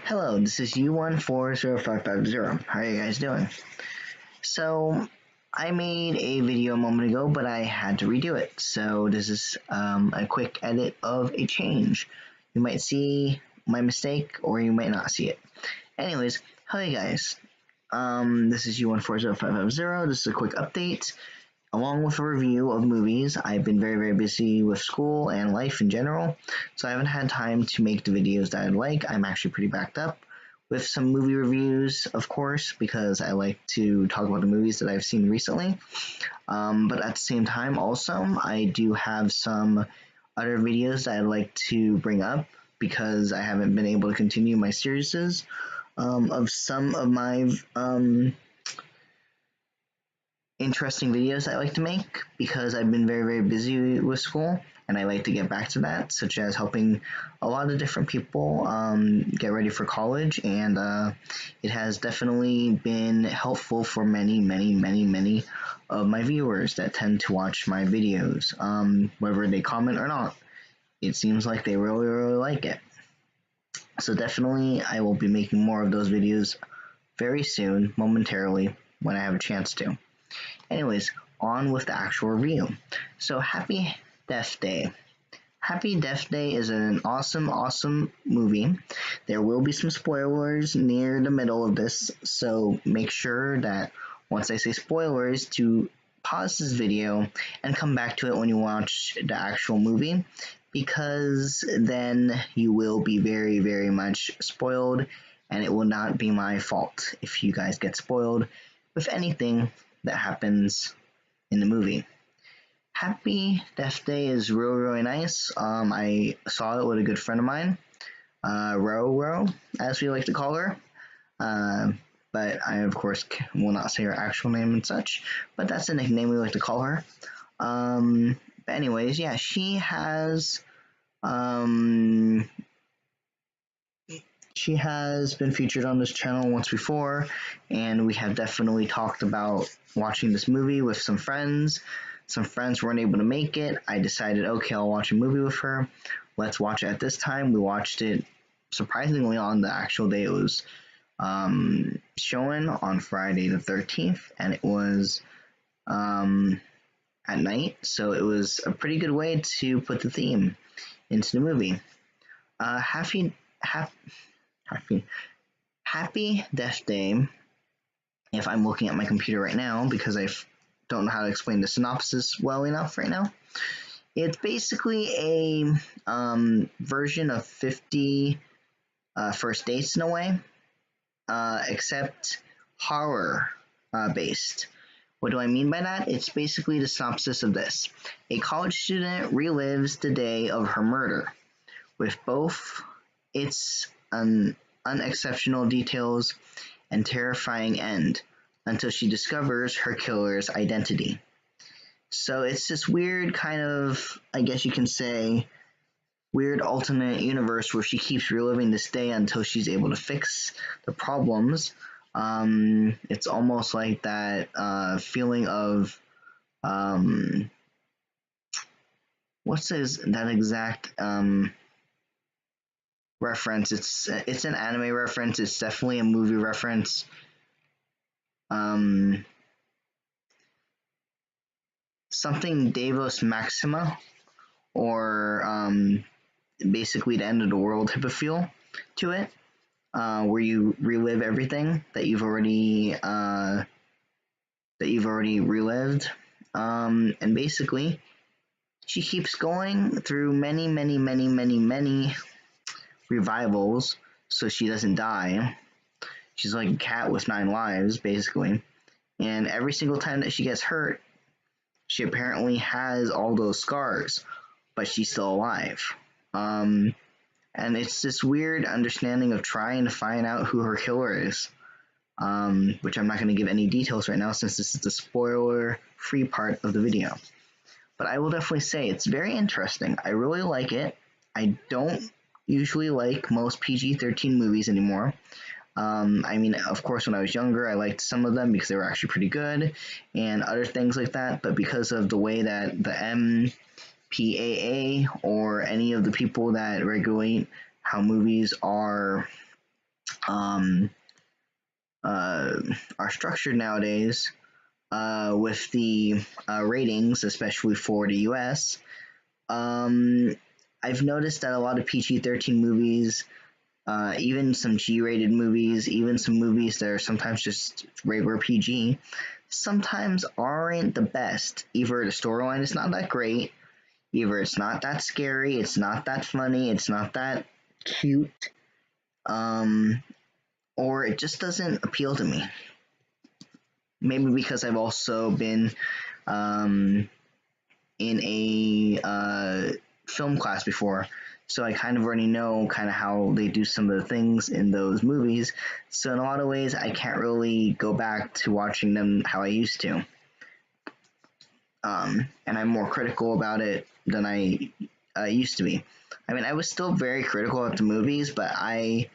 Hello, this is U1405550. How are you guys doing? So, I made a video a moment ago, but I had to redo it. So, this is a quick edit of a change. You might see my mistake, or you might not see it. Anyways, hello guys. This is U1405550. This is a quick update. Along with a review of movies, I've been very busy with school and life in general, so I haven't had time to make the videos that I'd like. I'm actually pretty backed up with some movie reviews, of course, because I like to talk about the movies that I've seen recently. But at the same time, also, I do have some other videos that I'd like to bring up because I haven't been able to continue my series of some of my interesting videos I like to make because I've been very busy with school and I like to get back to that, such as helping a lot of different people get ready for college, and it has definitely been helpful for many of my viewers that tend to watch my videos, whether they comment or not. It seems like they really like it. So definitely I will be making more of those videos very soon, momentarily, when I have a chance to. Anyways, on with the actual review. So, Happy Death Day. Happy Death Day is an awesome movie. There will be some spoilers near the middle of this, so make sure that once I say spoilers to pause this video and come back to it when you watch the actual movie, because then you will be very much spoiled, and it will not be my fault if you guys get spoiled with anything that happens in the movie. Happy Death Day is really nice. I saw it with a good friend of mine, Ro, as we like to call her. But I, of course, will not say her actual name and such, but that's the nickname we like to call her. But anyways, yeah, she has been featured on this channel once before, and we have definitely talked about watching this movie with some friends. Some friends weren't able to make it. I decided, okay, I'll watch a movie with her. Let's watch it at this time. We watched it surprisingly on the actual day it was showing, on Friday the 13th, and it was at night, so it was a pretty good way to put the theme into the movie. Happy Death Day, if I'm looking at my computer right now, because I don't know how to explain the synopsis well enough right now. It's basically a version of 50 First Dates in a way, except horror based. What do I mean by that? It's basically the synopsis of this. A college student relives the day of her murder, with both its unexceptional details and terrifying end, until she discovers her killer's identity. So it's this weird kind of, I guess you can say, weird alternate universe where she keeps reliving this day until she's able to fix the problems. It's almost like that feeling of what's that exact reference? It's an anime reference. It's definitely a movie reference. Something Davos Maxima, or basically the end of the world type of feel to it, where you relive everything that you've already relived, and basically she keeps going through many revivals so she doesn't die. She's like a cat with 9 lives, basically, and every single time that she gets hurt, she apparently has all those scars, but she's still alive. And it's this weird understanding of trying to find out who her killer is, which I'm not going to give any details right now since this is the spoiler-free part of the video. But I will definitely say it's very interesting. I really like it. I don't usually like most PG-13 movies anymore. I mean, of course, when I was younger, I liked some of them because they were actually pretty good and other things like that. But because of the way that the MPAA or any of the people that regulate how movies are um, are structured nowadays, with the ratings, especially for the US. Um, I've noticed that a lot of PG-13 movies, even some G-rated movies, even some movies that are sometimes just regular PG, sometimes aren't the best. Either the storyline is not that great, either it's not that scary, it's not that funny, it's not that cute, um, or it just doesn't appeal to me. Maybe because I've also been um, in a film class before, so I kind of already know kind of how they do some of the things in those movies. So in a lot of ways, I can't really go back to watching them how I used to. And I'm more critical about it than I used to be. I mean, I was still very critical of the movies, but I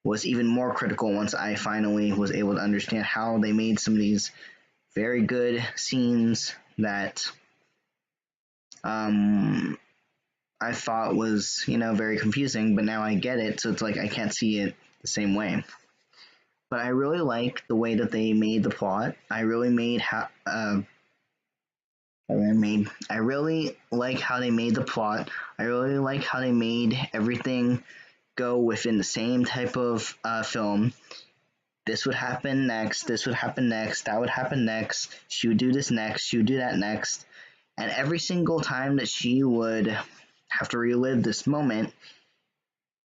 was even more critical once I finally was able to understand how they made some of these very good scenes that I thought was, very confusing, but now I get it, so it's like I can't see it the same way. But I really like the way that they made the plot. I really like how they made the plot. I really like how they made everything go within the same type of film. This would happen next, this would happen next, that would happen next, she would do this next, she would do that next. And every single time that she would have to relive this moment,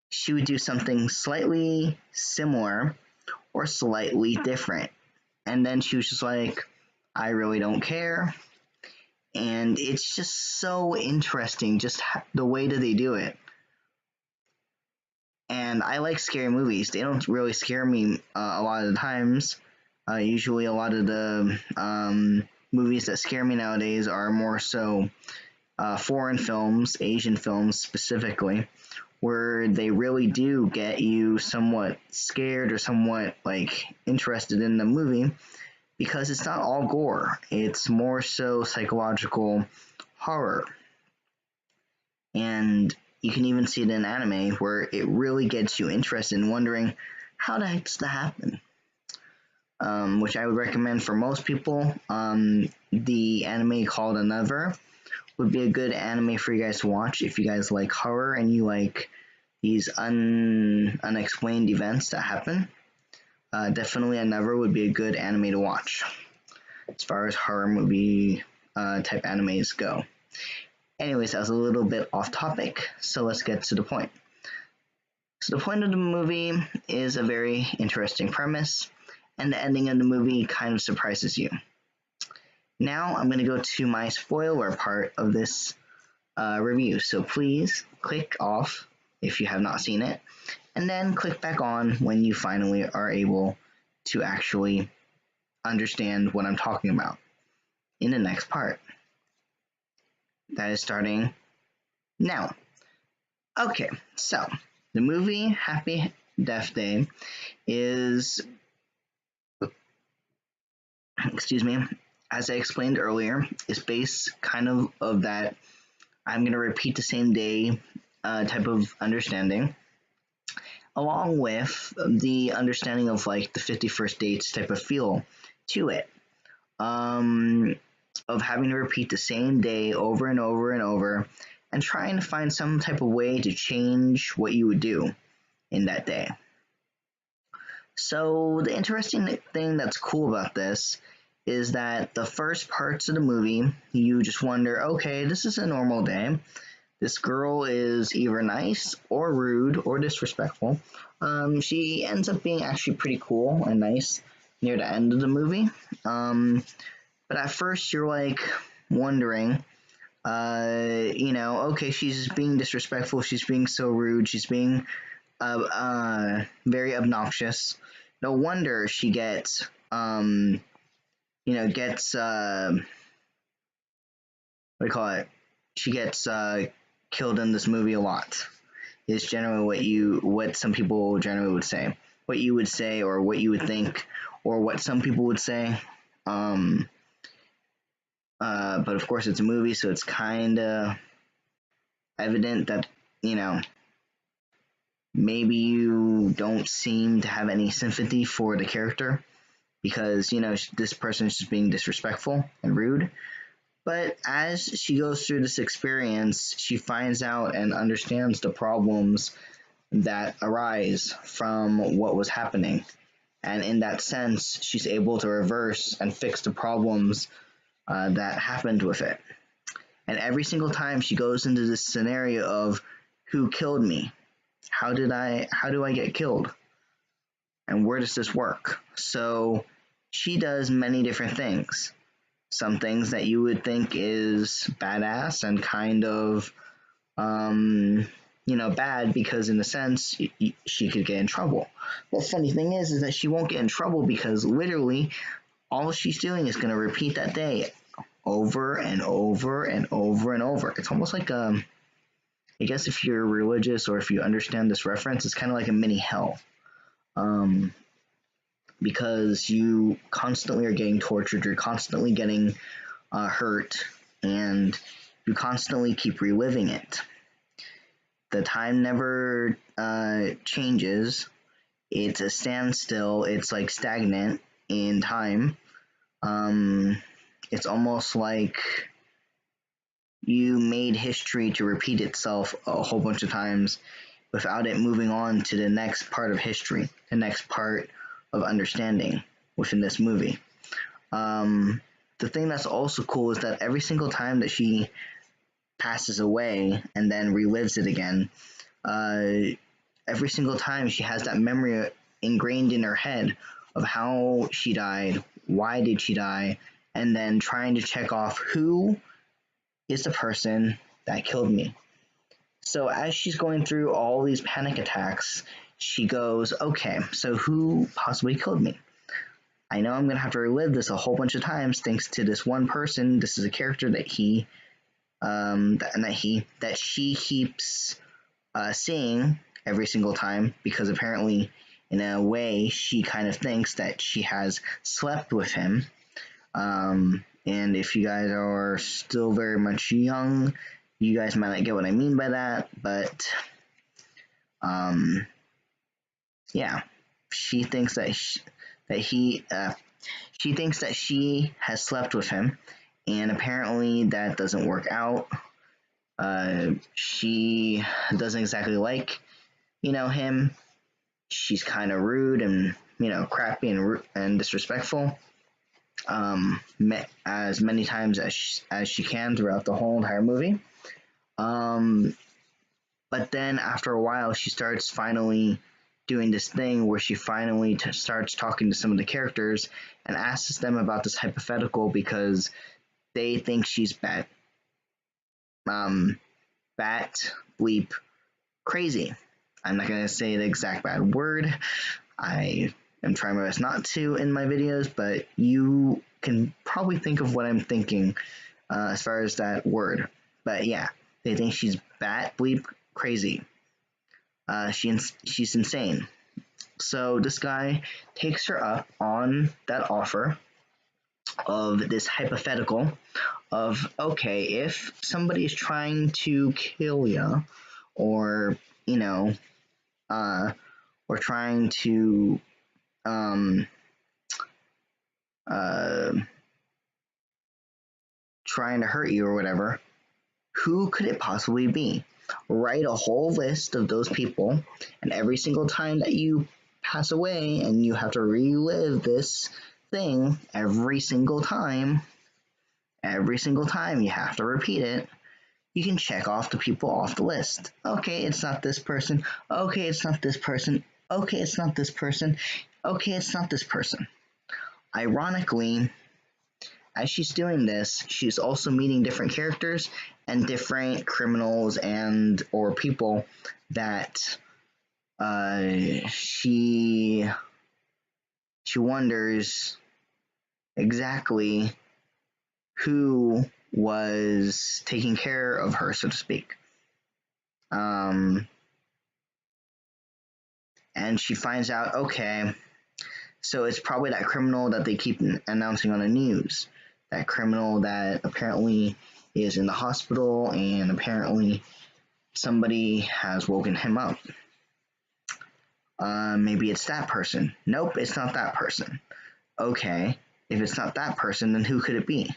she would do something slightly similar or slightly different. And then she was just like, I really don't care. And it's just so interesting, just the way that they do it. And I like scary movies. They don't really scare me a lot of the times. Usually, a lot of the movies that scare me nowadays are more so foreign films, Asian films specifically, where they really do get you somewhat scared or somewhat like interested in the movie because it's not all gore. It's more so psychological horror. And you can even see it in anime where it really gets you interested in wondering how the heck does that happen? Which I would recommend for most people. The anime called Another would be a good anime for you guys to watch if you guys like horror and you like these unexplained events that happen. Definitely Another would be a good anime to watch as far as horror movie type animes go. Anyways, that was a little bit off topic, so let's get to the point. So the point of the movie is a very interesting premise, and the ending of the movie kind of surprises you. Now I'm going to go to my spoiler part of this review, so please click off if you have not seen it, and then click back on when you finally are able to actually understand what I'm talking about in the next part. That is starting now. Okay, so the movie Happy Death Day is, excuse me, as I explained earlier, is based kind of that I'm going to repeat the same day type of understanding, along with the understanding of like the 51st dates type of feel to it. Of having to repeat the same day over and over and over and trying to find some type of way to change what you would do in that day. So the interesting thing that's cool about this is that the first parts of the movie, you just wonder, okay, this is a normal day. This girl is either nice or rude or disrespectful. She ends up being actually pretty cool and nice near the end of the movie. But at first you're like wondering, okay, she's being disrespectful, she's being so rude, she's being very obnoxious. No wonder she gets, what do you call it? She gets killed in this movie a lot. Is generally what some people generally would say, what you would say, or what you would think, or what some people would say. But of course, it's a movie, so it's kind of evident that maybe you don't seem to have any sympathy for the character because, this person is just being disrespectful and rude. But as she goes through this experience, she finds out and understands the problems that arise from what was happening. And in that sense, she's able to reverse and fix the problems that happened with it. And every single time she goes into this scenario of who killed me? How do I get killed? And where does this work? So she does many different things. Some things that you would think is badass and kind of bad because in a sense she could get in trouble. The funny thing is that she won't get in trouble because literally all she's doing is going to repeat that day over and over and over and over. It's almost like I guess if you're religious or if you understand this reference, it's kind of like a mini hell. Because you constantly are getting tortured, you're constantly getting hurt, and you constantly keep reliving it. The time never changes. It's a standstill. It's like stagnant in time. It's almost like you made history to repeat itself a whole bunch of times without it moving on to the next part of history, the next part of understanding within this movie. The thing that's also cool is that every single time that she passes away and then relives it again, every single time she has that memory ingrained in her head of how she died, why did she die, and then trying to check off who is the person that killed me. So as she's going through all these panic attacks, she goes, okay, so who possibly killed me? I know I'm going to have to relive this a whole bunch of times thanks to this one person. This is a character that she keeps seeing every single time because apparently in a way she kind of thinks that she has slept with him. And if you guys are still very much young, you guys might not get what I mean by that, but yeah, she thinks that she thinks that she has slept with him, and apparently that doesn't work out. She doesn't exactly like, him. She's kind of rude and, crappy and disrespectful. As many times as she can throughout the whole entire movie. But then after a while, she starts finally doing this thing where she finally starts talking to some of the characters and asks them about this hypothetical because they think she's bat bleep crazy. I'm not going to say the exact bad word. I am trying my best not to in my videos, but you can probably think of what I'm thinking as far as that word. But yeah, they think she's bat bleep crazy. She's insane. So this guy takes her up on that offer of this hypothetical of, okay, if somebody is trying to kill you or, or trying to trying to hurt you or whatever, who could it possibly be? Write a whole list of those people, and every single time that you pass away and you have to relive this thing every single time you have to repeat it, you can check off the people off the list. Okay, it's not this person. Okay, it's not this person. Okay, it's not this person. Okay, it's not this person. Ironically, as she's doing this, she's also meeting different characters and different criminals and or people that she wonders exactly who was taking care of her, so to speak. And she finds out, okay, so it's probably that criminal that they keep announcing on the news. That criminal that apparently is in the hospital and apparently somebody has woken him up. Maybe it's that person. Nope, it's not that person. Okay, if it's not that person, then who could it be?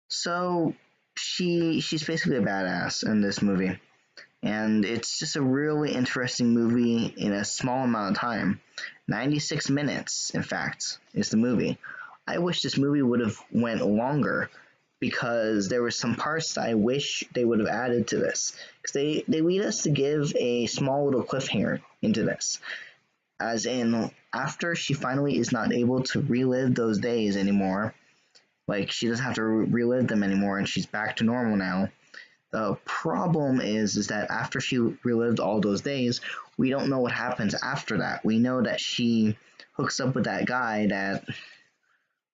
So she's basically a badass in this movie, and it's just a really interesting movie in a small amount of time. 96 minutes, in fact, is the movie. I wish this movie would have went longer because there were some parts that I wish they would have added to this. Because they lead us to give a small little cliffhanger into this. As in, after she finally is not able to relive those days anymore, like she doesn't have to relive them anymore and she's back to normal now. The problem is that after she relived all those days, we don't know what happens after that. We know that she hooks up with that guy that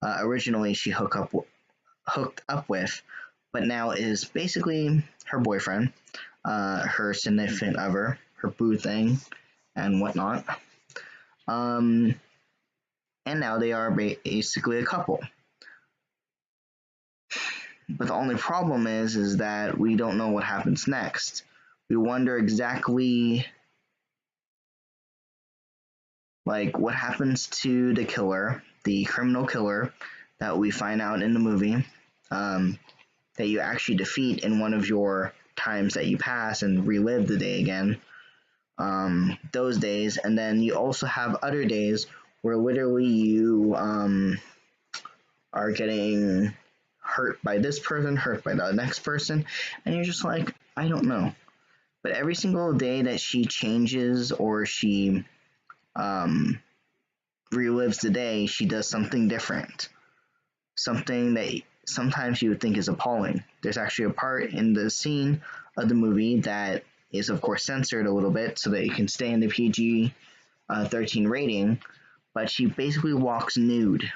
originally she hooked up with, but now is basically her boyfriend, her significant other, her boo thing, and whatnot. And now they are basically a couple. But the only problem is that we don't know what happens next. We wonder exactly like what happens to the killer, the criminal killer that we find out in the movie, that you actually defeat in one of your times that you pass and relive the day again. Those days, and then you also have other days where literally you are getting hurt by this person, hurt by the next person, and you're just like, I don't know. But every single day that she changes or she relives the day, she does something different. Something that sometimes you would think is appalling. There's actually a part in the scene of the movie that is, of course, censored a little bit so that it can stay in the PG 13 rating, but she basically walks nude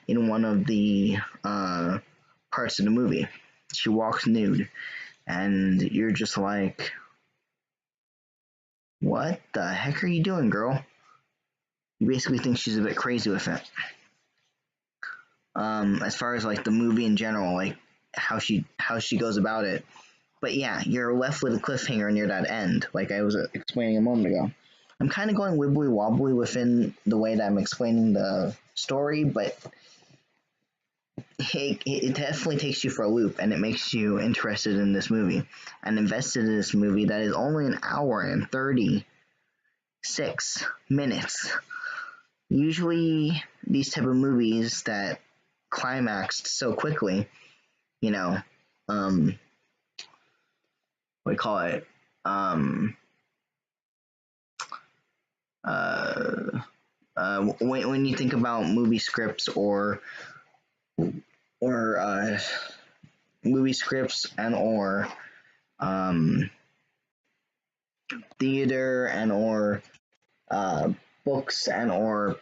in one of the parts of the movie. She walks nude, and you're just like, what the heck are you doing, girl? You basically think she's a bit crazy with it. As far as like the movie in general, like how she goes about it. But yeah, you're left with a cliffhanger near that end, like I was explaining a moment ago. I'm kind of going wibbly wobbly within the way that I'm explaining the story, but it definitely takes you for a loop and it makes you interested in this movie and invested in this movie that is only an hour and 36 minutes. Usually, these type of movies that climaxed so quickly, you know, what do you call it? When you think about movie scripts or movie scripts and or theater and or books and or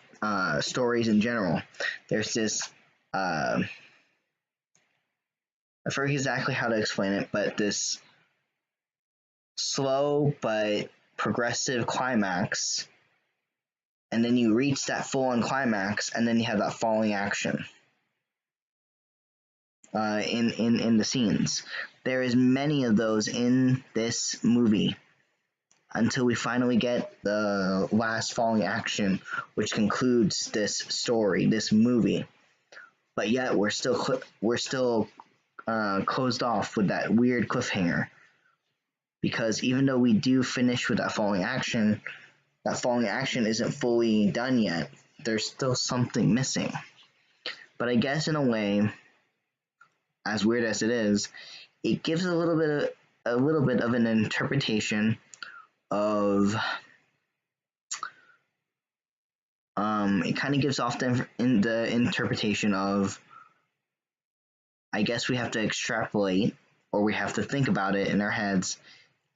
stories in general, there's this I forget exactly how to explain it, but this slow but progressive climax, and then you reach that full-on climax, and then you have that falling action in the scenes. There is many of those in this movie until we finally get the last falling action, which concludes this story, this movie. But yet we're still closed off with that weird cliffhanger, because even though we do finish with that falling action isn't fully done yet. There's still something missing. But I guess in a way, as weird as it is, it gives a little bit of an interpretation of it kind of gives off the interpretation of, I guess we have to extrapolate or we have to think about it in our heads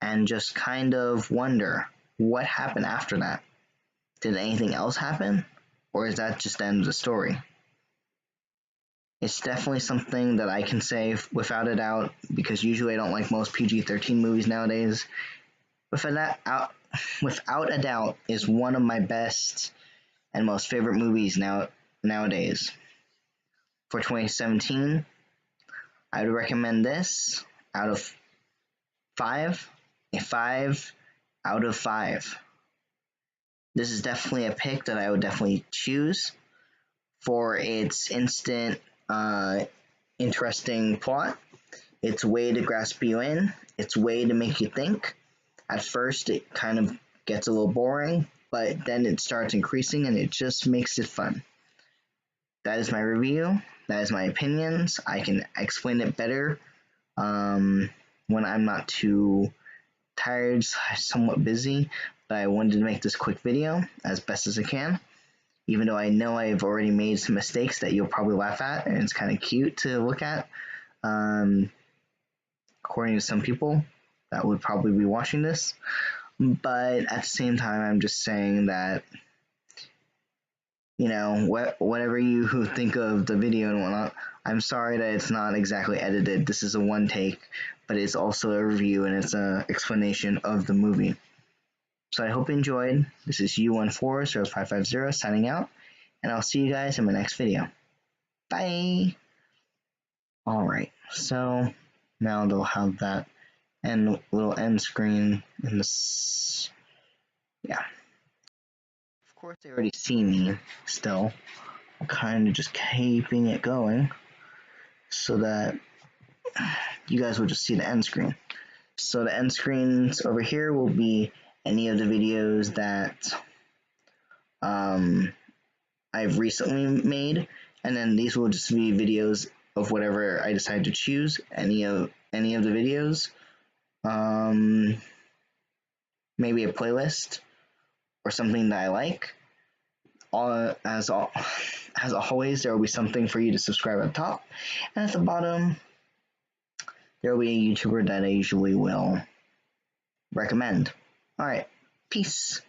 and just kind of wonder what happened after that. Did anything else happen? Or is that just the end of the story? It's definitely something that I can say without a doubt, because usually I don't like most PG-13 movies nowadays. Without a doubt, is one of my best and most favorite movies nowadays. For 2017, I would recommend this out of 5. A 5 out of 5. This is definitely a pick that I would definitely choose for its instant, interesting plot. Its way to grasp you in. Its way to make you think. At first, it kind of gets a little boring, but then it starts increasing and it just makes it fun. That is my review. That is my opinions. I can explain it better when I'm not too tired, somewhat busy, but I wanted to make this quick video as best as I can. Even though I know I've already made some mistakes that you'll probably laugh at, and it's kind of cute to look at. According to some people that would probably be watching this. But at the same time, I'm just saying that, you know, whatever you who think of the video and whatnot, I'm sorry that it's not exactly edited. This is a one take, but it's also a review and it's an explanation of the movie. So I hope you enjoyed. This is U1400550 signing out, and I'll see you guys in my next video. Bye! Alright, so now they'll have that and little end screen in this. Yeah. Of course, they already see me still. I'm kind of just keeping it going so that you guys will just see the end screen. So the end screens over here will be any of the videos that I've recently made, and then these will just be videos of whatever I decide to choose. Any of the videos. Maybe a playlist or something that I like. As always, there will be something for you to subscribe at the top, and at the bottom, there will be a YouTuber that I usually will recommend. All right, peace.